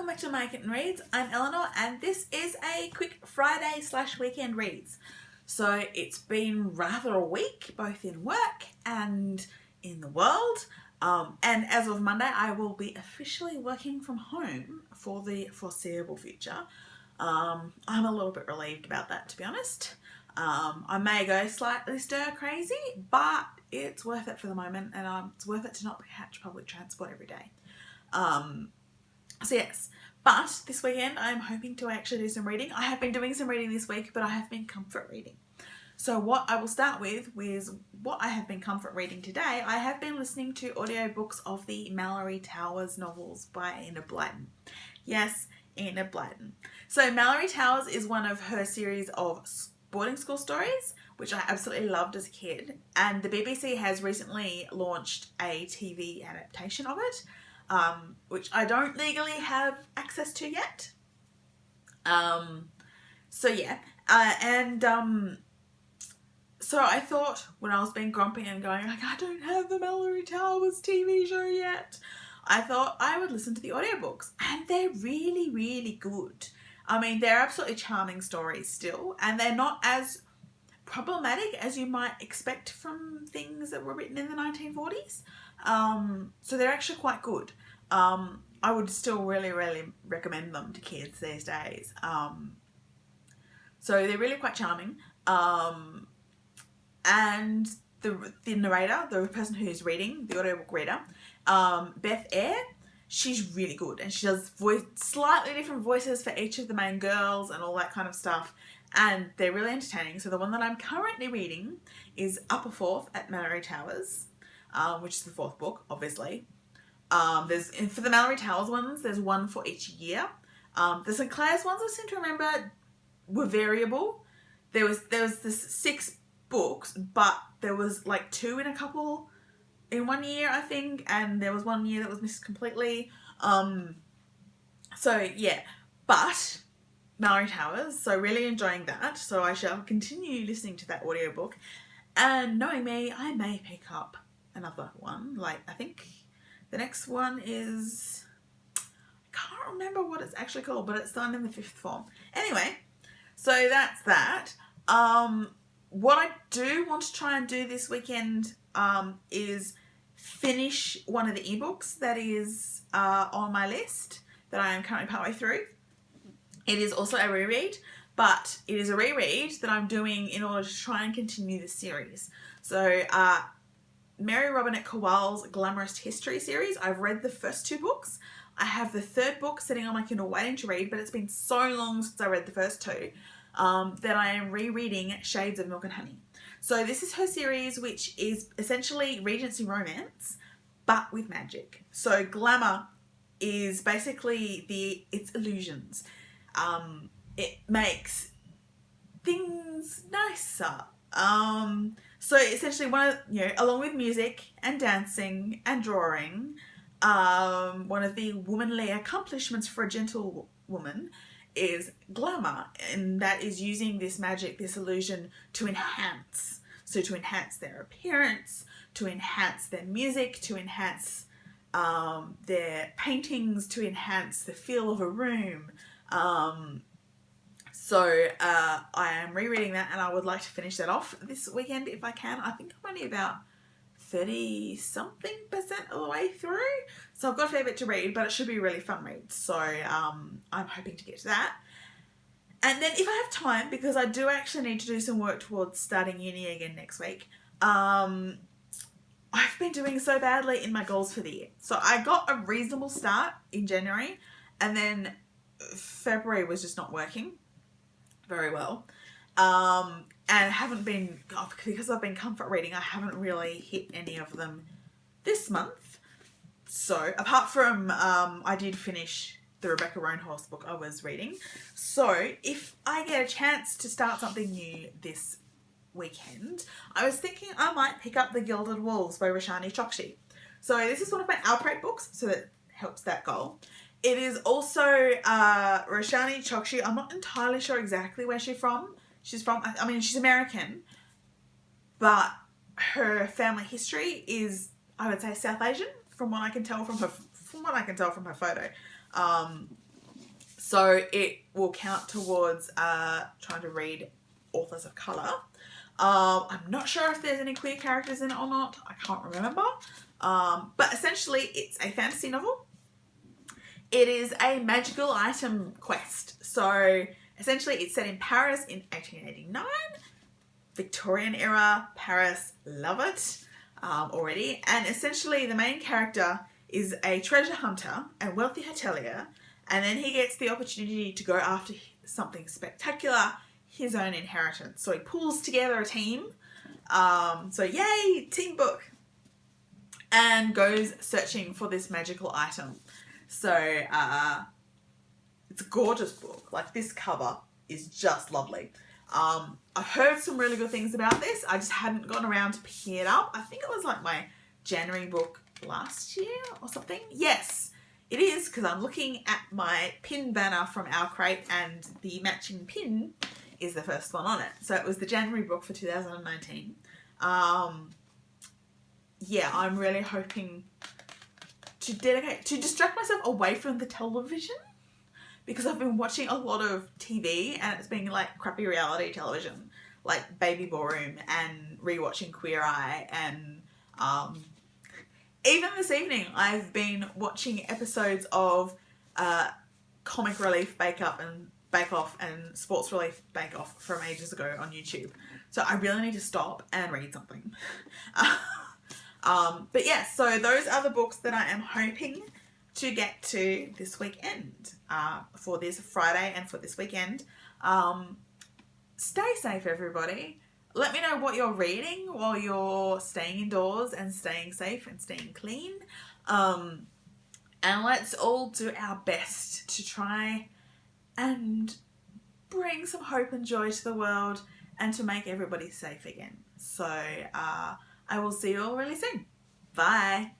welcome back to My Kitten Reads. I'm Eleanor and this is a quick Friday/weekend reads. So it's been rather a week, both in work and in the world. And as of Monday, I will be officially working from home for the foreseeable future. I'm a little bit relieved about that, to be honest. I may go slightly stir crazy, but it's worth it for the moment, and it's worth it to not catch public transport every day. So yes, but this weekend I'm hoping to actually do some reading. I have been doing some reading this week, but I have been comfort reading. So what I will start with is what I have been comfort reading today. I have been listening to audiobooks of the Malory Tales novels by Enid Blyton. Yes, Enid Blyton. So Malory Tales is one of her series of boarding school stories, which I absolutely loved as a kid. And the BBC has recently launched a TV adaptation of it, which I don't legally have access to yet. So yeah, so I thought when I was being grumpy and going like, I don't have the Malory Tales TV show yet, I thought I would listen to the audiobooks, and they're really, really good. I mean, they're absolutely charming stories still, and they're not as problematic as you might expect from things that were written in the 1940s. So they're actually quite good. I would still really, really recommend them to kids these days. So they're really quite charming. And the narrator, the person who's reading, the audiobook reader, Beth, Eyre, she's really good, and she does slightly different voices for each of the main girls and all that kind of stuff, and they're really entertaining. So the one that I'm currently reading is Upper Fourth at Malory Towers, which is the fourth book, obviously. For the Malory Towers ones, there's one for each year. The St. Clair's ones, I seem to remember, were variable. There was this 6 books, but there was like 2 in one year, I think, and there was one year that was missed completely. So yeah, but Malory Towers, so really enjoying that. So I shall continue listening to that audiobook, and knowing me, I may pick up another one. Like, I think the next one is, I can't remember what it's actually called, but it's the one in the 5th form. Anyway, so that's that. What I do want to try and do this weekend is finish one of the ebooks that is on my list that I am currently partway through. It is also a reread, but it is a reread that I'm doing in order to try and continue the series. So Mary Robinette Kowal's Glamorous History series, I've read the first 2 books. I have the 3rd book sitting on my Kindle waiting to read, but it's been so long since I read the first 2 that I am rereading Shades of Milk and Honey. So this is her series, which is essentially Regency romance, but with magic. So glamour is basically it's illusions. It makes things nicer. So essentially along with music and dancing and drawing, one of the womanly accomplishments for a gentle woman is glamour, and that is using this magic, this illusion, to enhance. So to enhance their appearance, to enhance their music, to enhance their paintings, to enhance the feel of a room. So I am rereading that, and I would like to finish that off this weekend if I can. I think I'm only about 30-something% of the way through. So I've got a fair bit to read, but it should be a really fun read. So I'm hoping to get to that. And then if I have time, because I do actually need to do some work towards starting uni again next week, I've been doing so badly in my goals for the year. So I got a reasonable start in January, and then February was just not working very well. And haven't been, because I've been comfort reading, I haven't really hit any of them this month. So apart from, I did finish the Rebecca Roanhorse book I was reading. So if I get a chance to start something new this weekend, I was thinking I might pick up the Gilded Walls by Roshani Chokshi. So this is one of my outbreak books, so that helps that goal. It is also Roshani Chokshi. I'm not entirely sure exactly where she's from. She's American, but her family history is, I would say, South Asian, from what I can tell from her photo. So it will count towards trying to read authors of colour. I'm not sure if there's any queer characters in it or not. I can't remember. But essentially, it's a fantasy novel. It is a magical item quest. So essentially, it's set in Paris in 1889. Victorian era, Paris, love it already. And essentially, the main character is a treasure hunter and wealthy hotelier. And then he gets the opportunity to go after something spectacular, his own inheritance. So he pulls together a team. So yay, team book. And goes searching for this magical item. So it's a gorgeous book. Like, this cover is just lovely. I heard some really good things about this. I just hadn't gotten around to picking it up. I think it was like my January book last year or something. Yes. It is, because I'm looking at my pin banner from our crate and the matching pin is the first one on it. So it was the January book for 2019. Yeah, I'm really hoping to distract myself away from the television, because I've been watching a lot of TV and it's been like crappy reality television, like Baby Ballroom and rewatching Queer Eye, and even this evening, I've been watching episodes of Comic Relief Bake Off and Sports Relief Bake Off from ages ago on YouTube. So I really need to stop and read something. But yeah, so those are the books that I am hoping to get to this weekend, for this Friday and for this weekend. Stay safe, everybody. Let me know what you're reading while you're staying indoors and staying safe and staying clean. And let's all do our best to try and bring some hope and joy to the world and to make everybody safe again. So I will see you all really soon. Bye.